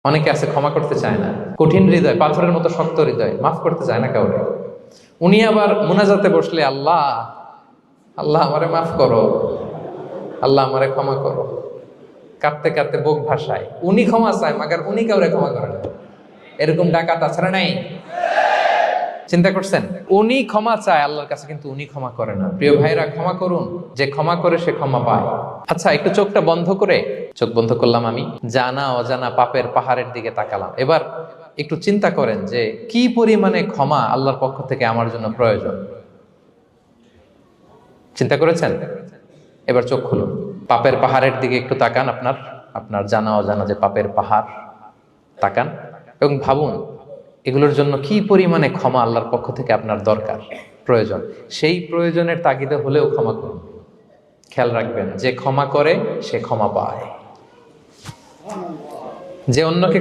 অনেকে আছে ক্ষমা করতে চায় না, কঠিন হৃদয়, পাথরের মতো শক্ত হৃদয়, মাফ করতে চায় না কাউরে। উনি আবার মুনাজাতে বসলে আল্লাহ আল্লাহ আমারে মাফ করো, আল্লাহ আমারে ক্ষমা করো, কাঁদতে কাঁদতে বুক ভাসায়। উনি ক্ষমা চায়, মাগার উনি কাউরে ক্ষমা করে না। এরকম ডাকাত আছে না নাই? চিন্তা করছেন? উনি ক্ষমা চায় আল্লাহর কাছে, কিন্তু উনি ক্ষমা করে না। প্রিয় ভাইরা, ক্ষমা করুন। যে ক্ষমা করে সে ক্ষমা পায়। আচ্ছা, একটু চোখটা বন্ধ করে, চোখ বন্ধ করলাম আমি, জানা অজানা পাপের পাহাড়ের দিকে তাকালাম। এবার একটু চিন্তা করেন যে কি পরিমাণে ক্ষমা আল্লাহর পক্ষ থেকে আমার জন্য প্রয়োজন। চিন্তা করেছেন? এবার চোখ খুলুন, পাপের পাহাড়ের দিকে একটু তাকান। আপনার আপনার জানা অজানা যে পাপের পাহাড়, তাকান এবং ভাবুন এগুলোর জন্য কি পরিমাণে ক্ষমা আল্লাহর পক্ষ থেকে আপনার দরকার, প্রয়োজন। সেই প্রয়োজনের তাগিদে হলেও ক্ষমা করুন। খেয়াল রাখবেন, যে ক্ষমা করে সে ক্ষমা পায়। যে অন্যকে